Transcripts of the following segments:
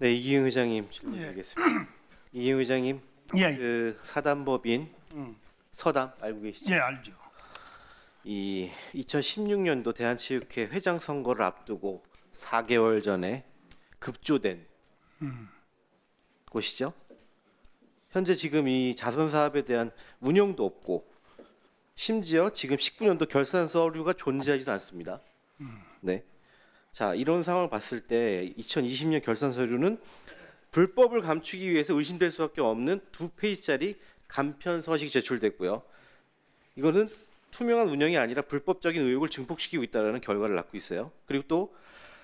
네, 이기흥 회장님 질문드리겠습니다. 이기흥 회장님, 예. 그 사단법인 서담 알고 계시죠? 예, 알죠. 이 2016년도 대한체육회 회장 선거를 앞두고 4개월 전에 급조된 곳이죠. 현재 지금 이 자선 사업에 대한 운영도 없고 심지어 지금 19년도 결산 서류가 존재하지도 않습니다. 네. 자, 이런 상황을 봤을 때 2020년 결산 서류는 불법을 감추기 위해서 의심될 수밖에 없는 2페이지짜리 간편 서식이 제출됐고요. 이거는 투명한 운영이 아니라 불법적인 의혹을 증폭시키고 있다는 결과를 낳고 있어요. 그리고 또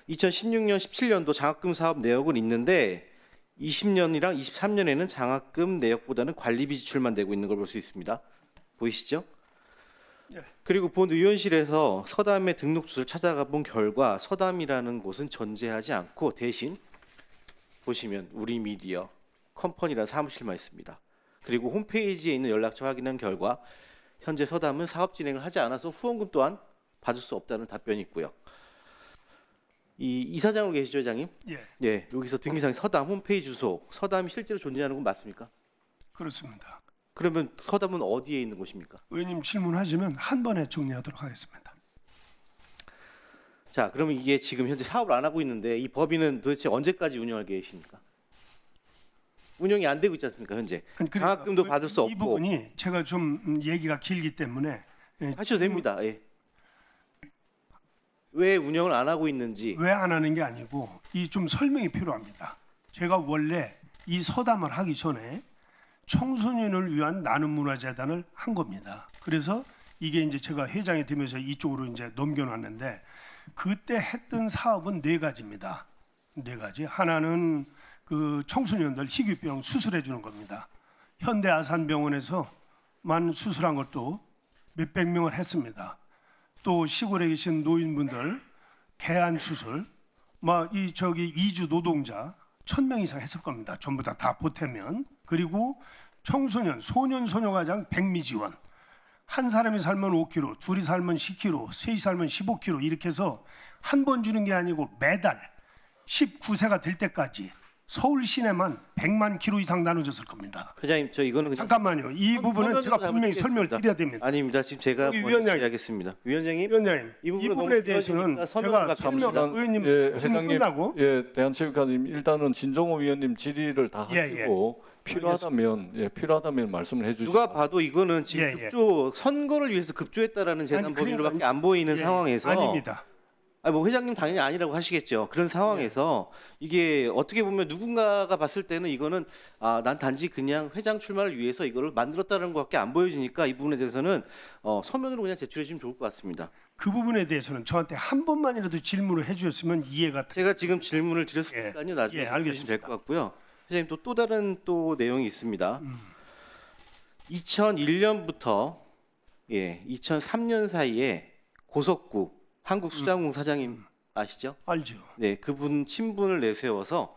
2016년, 17년도 장학금 사업 내역은 있는데 20년이랑 23년에는 장학금 내역보다는 관리비 지출만 되고 있는 걸 볼 수 있습니다. 보이시죠? 네. 그리고 본 의원실에서 서담의 등록 주소를 찾아가 본 결과 서담이라는 곳은 존재하지 않고 대신 보시면 우리 미디어 컴퍼니라는 사무실만 있습니다. 그리고 홈페이지에 있는 연락처 확인한 결과 현재 서담은 사업 진행을 하지 않아서 후원금 또한 받을 수 없다는 답변이 있고요. 이 이사장으로 계시죠, 회장님? 예, 네, 여기서 등기상 서담 홈페이지 주소, 서담이 실제로 존재하는 건 맞습니까? 그렇습니다. 그러면 서담은 어디에 있는 곳입니까? 의원님 질문하시면 한 번에 정리하도록 하겠습니다. 자, 그러면 이게 지금 현재 사업을 안 하고 있는데 이 법인은 도대체 언제까지 운영할 계획이십니까? 운영이 안 되고 있지 않습니까, 현재? 아니, 그러니까 장학금도 받을 수 이 없고. 부분이 제가 좀 얘기가 길기 때문에 하셔도 됩니다. 예. 왜 운영을 안 하고 있는지. 왜 안 하는 게 아니고 이 좀 설명이 필요합니다. 제가 원래 이 서담을 하기 전에 청소년을 위한 나눔 문화재단을 한 겁니다. 그래서 이게 이제 제가 회장이 되면서 이쪽으로 이제 넘겨놨는데 그때 했던 사업은 4가지입니다. 4가지. 하나는 그 청소년들 희귀병 수술해 주는 겁니다. 현대아산병원에서만 수술한 것도 몇백 명을 했습니다. 또 시골에 계신 노인분들 개안 수술, 막 이 저기 이주 노동자 1,000명 이상 했을 겁니다. 전부 다 보태면. 그리고 청소년, 소년, 소녀가장 백미 지원. 한 사람이 살면 5kg, 둘이 살면 10kg, 셋이 살면 15kg 이렇게 해서 한 번 주는 게 아니고 매달 19세가 될 때까지 서울 시내만 100만 킬로 이상 나눠줬을 겁니다. 회장님, 저 이거는 그냥 잠깐만요. 이 부분은 제가 분명히 설명을 드려야 됩니다. 아닙니다. 지금 제가 여기 먼저 위원장님. 이야기했습니다. 위원장님, 위원장님, 이 이 부분은 부분에 너무 대해서는 길어지니까 제가 서면으로 설명, 갑시다. 의원님 예, 질문 회장님, 끝나고 예, 대한체육관님 일단은 진정호 위원님 질의를 다 예, 하시고 필요하다면 말씀을 해주시죠. 누가 봐도 이거는 지금 예, 예. 급조 선거를 위해서 급조했다라는 재단 아니, 법인으로밖에 그러니까- 안 보이는 예, 상황에서 아닙니다. 뭐 회장님 당연히 아니라고 하시겠죠. 그런 상황에서 이게 어떻게 보면 누군가가 봤을 때는 이거는 난 단지 그냥 회장 출마를 위해서 이거를 만들었다는 것밖에 안 보여지니까 이 부분에 대해서는 서면으로 그냥 제출해 주시면 좋을 것 같습니다. 그 부분에 대해서는 저한테 한 번만이라도 질문을 해주셨으면 이해가 제가 지금 질문을 드렸으니까요. 나중에 예, 알겠습니다. 될 것 같고요. 회장님 또 다른 내용이 있습니다. 2001년부터 2003년 사이에 고석구 한국수자공 사장님 아시죠? 알죠. 네, 그분 친분을 내세워서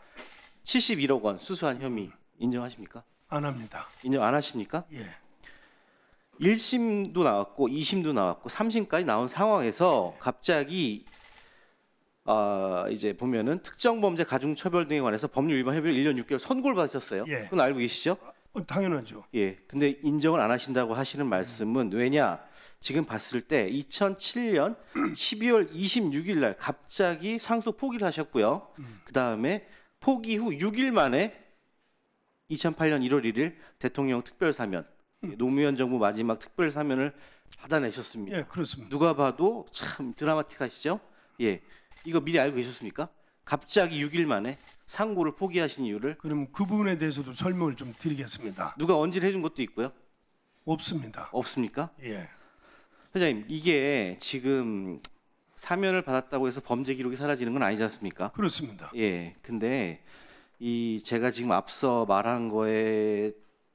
71억 원 수수한 혐의 인정하십니까? 안 합니다. 인정 안 하십니까? 예, 1심도 나왔고 2심도 나왔고 3심까지 나온 상황에서 갑자기 이제 보면은 특정범죄 가중처벌 등에 관해서 법률 위반 혐의로 1년 6개월 선고를 받으셨어요. 예. 그건 알고 계시죠? 당연하죠. 예. 근데 인정을 안 하신다고 하시는 말씀은 왜냐? 지금 봤을 때 2007년 12월 26일 날 갑자기 상속 포기를 하셨고요. 그다음에 포기 후 6일 만에 2008년 1월 1일 대통령 특별사면 노무현 정부 마지막 특별사면을 받아내셨습니다. 예, 그렇습니다. 누가 봐도 참 드라마틱하시죠? 예. 이거 미리 알고 계셨습니까? 갑자기 6일 만에 상고를 포기하신 이유를 그럼 그 부분에 대해서도 설명을 좀 드리겠습니다. 누가 언질 해준 것도 있고요. 없습니다. 없습니까? 예, 회장님, 이게 지금 사면을 받았다고 해서 범죄 기록이 사라지는 건 아니지 않습니까? 그렇습니다. 예. 근데 제가 지금 앞서 말한 거에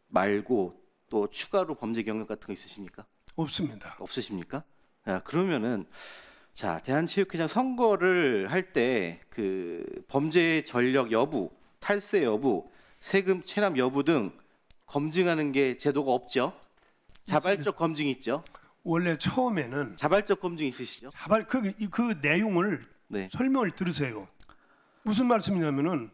말고 또 추가로 범죄 경력 같은 거 있으십니까? 없습니다. 없으십니까? 그러면은 대한체육회장 선거를 할 때 그 범죄 전력 여부, 탈세 여부, 세금 체납 여부 등 검증하는 게 제도가 없죠. 자발적 검증이 있죠. 원래 처음에는 자발적 검증 있으시죠? 그 내용을 네. 설명을 들으세요. 무슨 말씀이냐면은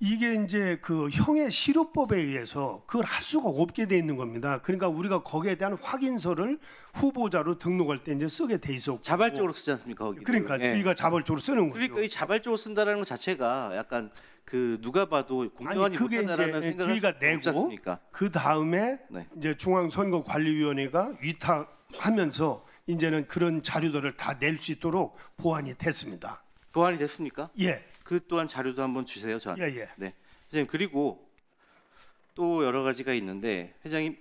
이게 이제 그 형의 실효법에 의해서 그걸 할 수가 없게 돼 있는 겁니다. 그러니까 우리가 거기에 대한 확인서를 후보자로 등록할 때 이제 쓰게 돼 있었고, 자발적으로 쓰지 않습니까 거기? 그러니까 저희가 자발적으로 쓰는 거죠. 그러니까 이 자발적으로 쓴다라는 것 자체가 약간 그 누가 봐도 공정하지 그게 못하다라는 이제 생각을 저희가 할 수 없지 내고 않습니까? 그 다음에 네. 이제 중앙선거관리위원회가 위탁하면서 이제는 그런 자료들을 다 낼 수 있도록 보완이 됐습니다. 보완이 됐습니까? 예, 그 또한 자료도 한번 주세요 저한테. 예, 예. 네, 회장님 그리고 또 여러 가지가 있는데 회장님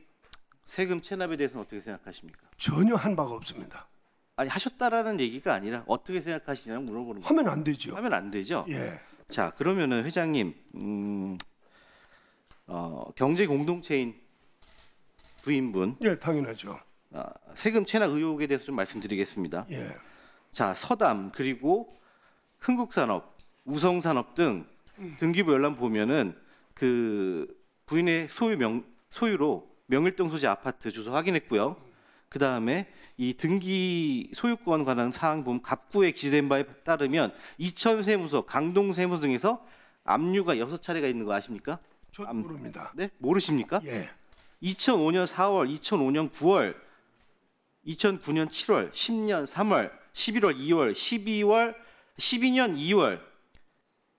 세금 체납에 대해서는 어떻게 생각하십니까? 전혀 한 바가 없습니다. 아니 하셨다라는 얘기가 아니라 어떻게 생각하시냐고 물어보는 거예요. 하면 안 되죠. 하면 안 되죠. 예, 자 그러면은 회장님 경제 공동체인 부인분 예, 당연하죠. 세금 체납 의혹에 대해서 좀 말씀드리겠습니다. 예, 자 서담 그리고 흥국산업, 우성산업 등 등기부 열람 보면은 그 부인의 소유로 명일동 소재 아파트 주소 확인했고요. 그 다음에 이 등기 소유권 관한 사항 보면 갑구에 기재된 바에 따르면 이천세무서, 강동세무서 등에서 압류가 6차례가 있는 거 아십니까? 전 모릅니다. 네? 모르십니까? 예, 2005년 4월, 2005년 9월, 2009년 7월, 10년 3월, 11월 2월, 12월, 12년 2월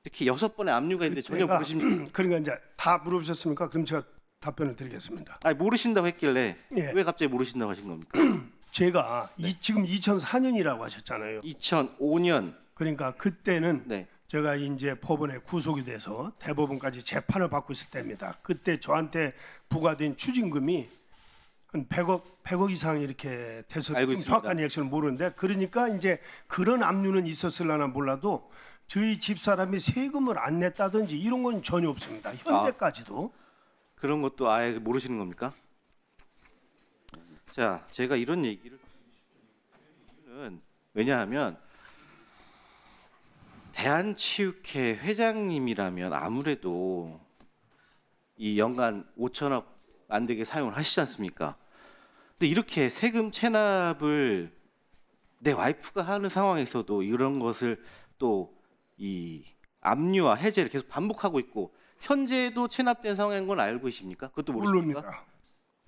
이렇게 6번의 압류가 있는데 전혀 제가 모르십니까? 그러니까 이제 다 물어보셨습니까? 그럼 제가 답변을 드리겠습니다. 아니 모르신다고 했길래 예. 왜 갑자기 모르신다고 하신 겁니까? 제가 지금 2004년이라고 하셨잖아요. 2005년 그러니까 그때는 네. 제가 이제 법원에 구속이 돼서 대법원까지 재판을 받고 있을 때입니다. 그때 저한테 부과된 추징금이 한 100억 이상 이렇게 돼서 알고 좀 있습니다. 정확한 액션을 모르는데 그러니까 이제 그런 압류는 있었을라나 몰라도 저희 집사람이 세금을 안 냈다든지 이런 건 전혀 없습니다. 현재까지도. 그런 것도 아예 모르시는 겁니까? 자, 제가 이런 얘기를 이유는 왜냐하면 대한체육회 회장님이라면 아무래도 이 연간 5천억 안 되게 사용을 하시지 않습니까? 근데 이렇게 세금 체납을 내 와이프가 하는 상황에서도 이런 것을 또 이 압류와 해제를 계속 반복하고 있고 현재도 체납된 상황인 건 알고 계십니까? 그것도 모르십니까? 모릅니다.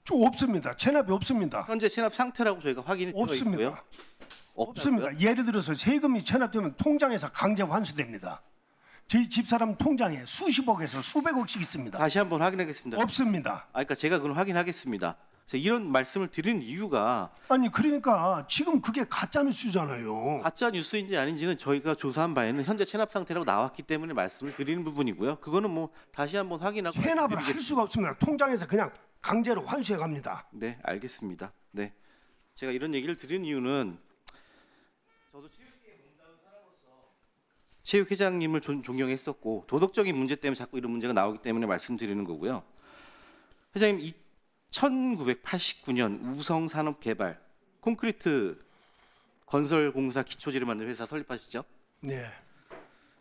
좀 없습니다. 체납이 없습니다. 현재 체납 상태라고 저희가 확인이 되어 있고요. 없습니다. 없다고요? 없습니다. 예를 들어서 세금이 체납되면 통장에서 강제 환수됩니다. 저희 집사람 통장에 수십억에서 수백억씩 있습니다. 다시 한번 확인하겠습니다. 없습니다. 그러니까 제가 그걸 확인하겠습니다. 그래서 이런 말씀을 드리는 이유가 아니 그러니까 지금 그게 가짜 뉴스잖아요. 가짜 뉴스인지 아닌지는 저희가 조사한 바에는 현재 체납 상태라고 나왔기 때문에 말씀을 드리는 부분이고요. 그거는 뭐 다시 한번 확인하고 체납을 할 말씀드리겠습니다. 수가 없습니다. 통장에서 그냥 강제로 환수해 갑니다. 네, 알겠습니다. 네, 제가 이런 얘기를 드리는 이유는 저도 체육회장님을 존경했었고 도덕적인 문제 때문에 자꾸 이런 문제가 나오기 때문에 말씀드리는 거고요. 회장님 1989년 우성산업개발 콘크리트 건설공사 기초지를 만든 회사 설립하셨죠? 네.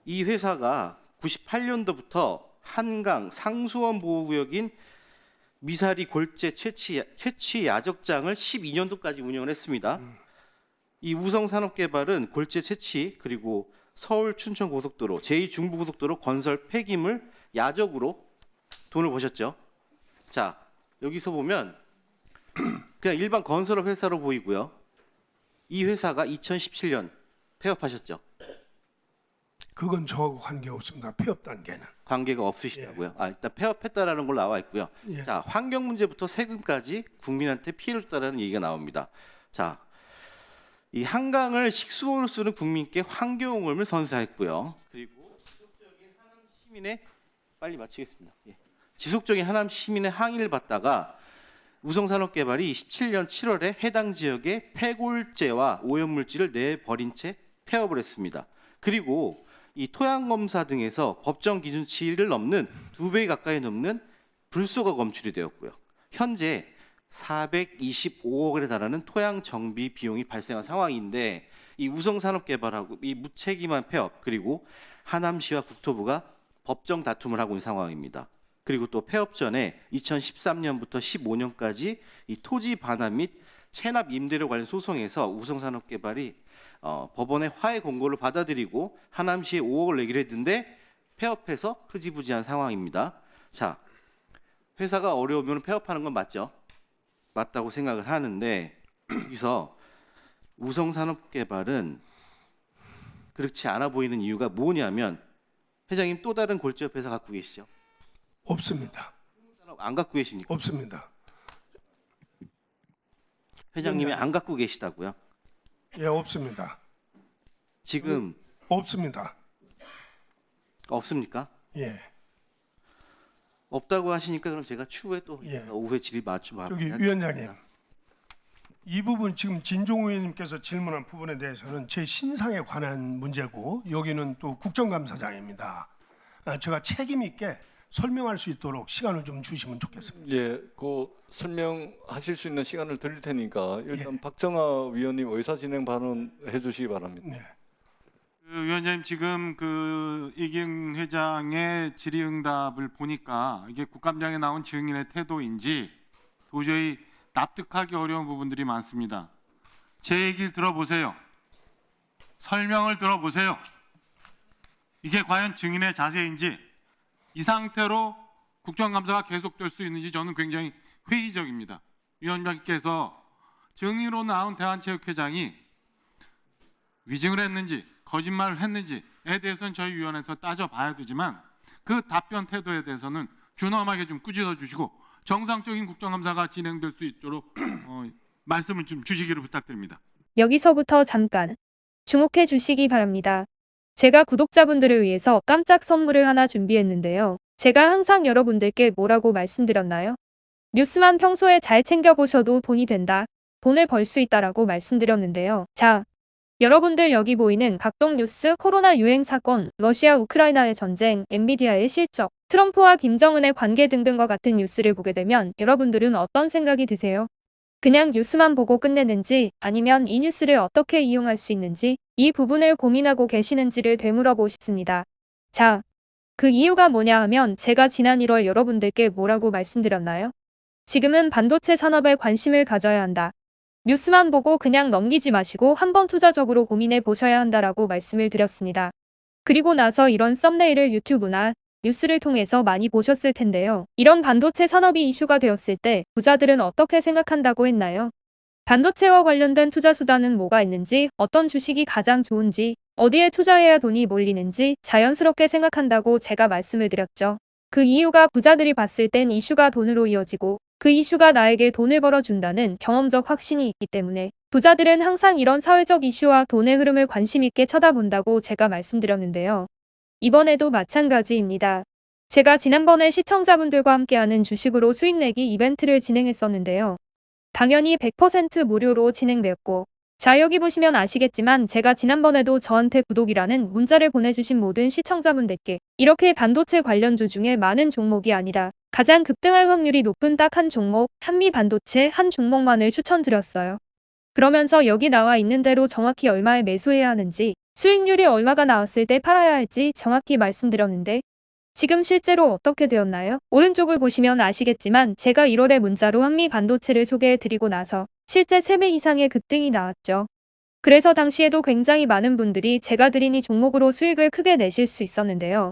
이 회사가 98년도부터 한강 상수원 보호구역인 미사리 골재 채취 야적장을 12년도까지 운영을 했습니다. 이 우성산업개발은 골재 채취 그리고 서울 춘천 고속도로 제2중부고속도로 건설 폐기물 야적으로 돈을 버셨죠. 자 여기서 보면 그냥 일반 건설업 회사로 보이고요. 이 회사가 2017년 폐업하셨죠. 그건 저하고 관계 없습니다. 폐업 단계는. 관계가 없으시다고요. 일단 폐업했다라는 걸로 나와 있고요. 예. 자 환경 문제부터 세금까지 국민한테 피해를 줬다라는 얘기가 나옵니다. 자 이 한강을 식수원으로 쓰는 국민께 환경오염을 선사했고요. 그리고 지속적인 하남 시민의 빨리 마치겠습니다. 예. 지속적인 하남 시민의 항의를 받다가 우성산업개발이 17년 7월에 해당 지역에 폐골재와 오염물질을 내버린 채 폐업을 했습니다. 그리고 이 토양검사 등에서 법정 기준치를 넘는 2배 가까이 넘는 불소가 검출이 되었고요. 현재 425억에 달하는 토양 정비 비용이 발생한 상황인데 이 우성산업개발하고 이 무책임한 폐업 그리고 하남시와 국토부가 법정 다툼을 하고 있는 상황입니다. 그리고 또 폐업 전에 2013년부터 15년까지 이 토지 반환 및 체납 임대료 관련 소송에서 우성산업개발이 법원의 화해 공고를 받아들이고 하남시에 5억을 내기로 했는데 폐업해서 흐지부지한 상황입니다. 자, 회사가 어려우면 폐업하는 건 맞죠? 맞다고 생각을 하는데 여기서 우성산업개발은 그렇지 않아 보이는 이유가 뭐냐면 회장님 또 다른 골조업 회사 갖고 계시죠? 없습니다. 안 갖고 계십니까? 없습니다. 회장님이 안 갖고 계시다고요? 예, 없습니다. 지금 없습니다. 없습니까? 예. 없다고 하시니까 그럼 제가 추후에 또 예. 오후에 질의 맞춤 저기 위원장님, 이 부분 지금 진종우 의원님께서 질문한 부분에 대해서는 제 신상에 관한 문제고 여기는 또 국정감사장입니다. 제가 책임 있게 설명할 수 있도록 시간을 좀 주시면 좋겠습니다. 예, 그 설명하실 수 있는 시간을 드릴 테니까 일단 박정아 위원님 의사 진행 발언해 주시기 바랍니다. 네. 그 위원장님 지금 그 이기흥 회장의 질의응답을 보니까 이게 국감장에 나온 증인의 태도인지 도저히 납득하기 어려운 부분들이 많습니다. 제 얘기를 들어보세요. 설명을 들어보세요. 이게 과연 증인의 자세인지 이 상태로 국정감사가 계속될 수 있는지 저는 굉장히 회의적입니다. 위원장께서 증인으로 나온 대한체육회장이 위증을 했는지 거짓말을 했는지에 대해서는 저희 위원회에서 따져봐야 되지만 그 답변 태도에 대해서는 준엄하게 좀 꾸짖어 주시고 정상적인 국정감사가 진행될 수 있도록 말씀을 좀 주시기를 부탁드립니다. 여기서부터 잠깐 주목해 주시기 바랍니다. 제가 구독자분들을 위해서 깜짝 선물을 하나 준비했는데요. 제가 항상 여러분들께 뭐라고 말씀드렸나요? 뉴스만 평소에 잘 챙겨보셔도 돈이 된다. 돈을 벌 수 있다라고 말씀드렸는데요. 자, 여러분들 여기 보이는 각종 뉴스, 코로나 유행 사건, 러시아 우크라이나의 전쟁, 엔비디아의 실적, 트럼프와 김정은의 관계 등등과 같은 뉴스를 보게 되면 여러분들은 어떤 생각이 드세요? 그냥 뉴스만 보고 끝내는지 아니면 이 뉴스를 어떻게 이용할 수 있는지 이 부분을 고민하고 계시는지를 되물어보고 싶습니다. 자, 그 이유가 뭐냐 하면 제가 지난 1월 여러분들께 뭐라고 말씀드렸나요? 지금은 반도체 산업에 관심을 가져야 한다. 뉴스만 보고 그냥 넘기지 마시고 한번 투자적으로 고민해 보셔야 한다라고 말씀을 드렸습니다. 그리고 나서 이런 썸네일을 유튜브나 뉴스를 통해서 많이 보셨을 텐데요. 이런 반도체 산업이 이슈가 되었을 때 부자들은 어떻게 생각한다고 했나요? 반도체와 관련된 투자 수단은 뭐가 있는지, 어떤 주식이 가장 좋은지, 어디에 투자해야 돈이 몰리는지 자연스럽게 생각한다고 제가 말씀을 드렸죠. 그 이유가 부자들이 봤을 땐 이슈가 돈으로 이어지고 그 이슈가 나에게 돈을 벌어준다는 경험적 확신이 있기 때문에 부자들은 항상 이런 사회적 이슈와 돈의 흐름을 관심 있게 쳐다본다고 제가 말씀드렸는데요. 이번에도 마찬가지입니다. 제가 지난번에 시청자분들과 함께하는 주식으로 수익 내기 이벤트를 진행했었는데요. 당연히 100% 무료로 진행되었고 자 여기 보시면 아시겠지만 제가 지난번에도 저한테 구독이라는 문자를 보내주신 모든 시청자분들께 이렇게 반도체 관련주 중에 많은 종목이 아니라 가장 급등할 확률이 높은 딱 한 종목 한미반도체 한 종목만을 추천드렸어요. 그러면서 여기 나와 있는 대로 정확히 얼마에 매수해야 하는지 수익률이 얼마가 나왔을 때 팔아야 할지 정확히 말씀드렸는데 지금 실제로 어떻게 되었나요? 오른쪽을 보시면 아시겠지만 제가 1월에 문자로 한미반도체를 소개해드리고 나서 실제 3배 이상의 급등이 나왔죠. 그래서 당시에도 굉장히 많은 분들이 제가 드린 이 종목으로 수익을 크게 내실 수 있었는데요.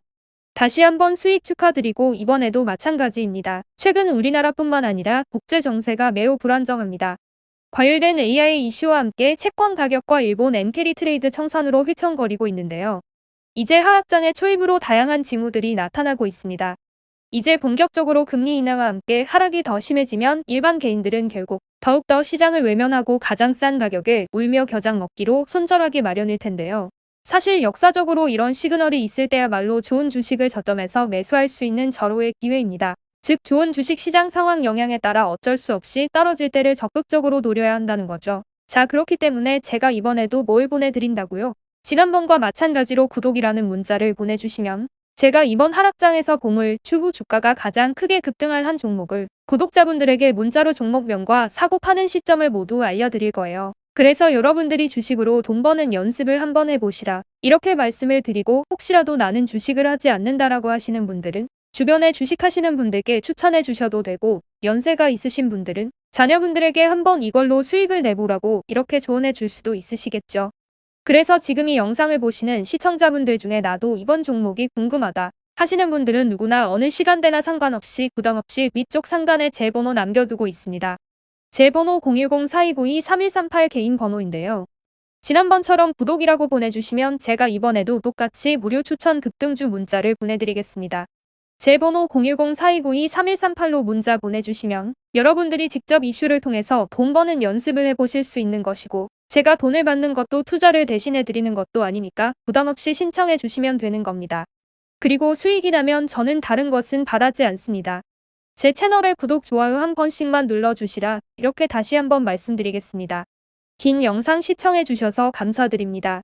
다시 한번 수익 축하드리고 이번에도 마찬가지입니다. 최근 우리나라뿐만 아니라 국제 정세가 매우 불안정합니다. 과열된 AI 이슈와 함께 채권 가격과 일본 엔캐리 트레이드 청산으로 휘청거리고 있는데요. 이제 하락장의 초입으로 다양한 징후들이 나타나고 있습니다. 이제 본격적으로 금리 인하와 함께 하락이 더 심해지면 일반 개인들은 결국 더욱더 시장을 외면하고 가장 싼 가격에 울며 겨장 먹기로 손절하기 마련일 텐데요. 사실 역사적으로 이런 시그널이 있을 때야말로 좋은 주식을 저점에서 매수할 수 있는 절호의 기회입니다. 즉 좋은 주식 시장 상황 영향에 따라 어쩔 수 없이 떨어질 때를 적극적으로 노려야 한다는 거죠. 자 그렇기 때문에 제가 이번에도 뭘 보내드린다고요? 지난번과 마찬가지로 구독이라는 문자를 보내주시면 제가 이번 하락장에서 보물, 추후 주가가 가장 크게 급등할 한 종목을 구독자분들에게 문자로 종목명과 사고 파는 시점을 모두 알려드릴 거예요. 그래서 여러분들이 주식으로 돈 버는 연습을 한번 해보시라. 이렇게 말씀을 드리고 혹시라도 나는 주식을 하지 않는다라고 하시는 분들은 주변에 주식하시는 분들께 추천해 주셔도 되고 연세가 있으신 분들은 자녀분들에게 한번 이걸로 수익을 내보라고 이렇게 조언해 줄 수도 있으시겠죠. 그래서 지금 이 영상을 보시는 시청자분들 중에 나도 이번 종목이 궁금하다. 하시는 분들은 누구나 어느 시간대나 상관없이 부담 없이 위쪽 상단에 제 번호 남겨두고 있습니다. 제 번호 010-4292-3138 개인 번호인데요. 지난번처럼 구독이라고 보내주시면 제가 이번에도 똑같이 무료 추천 급등주 문자를 보내드리겠습니다. 제 번호 010-4292-3138로 문자 보내주시면 여러분들이 직접 이슈를 통해서 돈 버는 연습을 해보실 수 있는 것이고, 제가 돈을 받는 것도 투자를 대신해 드리는 것도 아니니까 부담 없이 신청해 주시면 되는 겁니다. 그리고 수익이 나면 저는 다른 것은 바라지 않습니다. 제 채널에 구독, 좋아요 한 번씩만 눌러주시라 이렇게 다시 한번 말씀드리겠습니다. 긴 영상 시청해 주셔서 감사드립니다.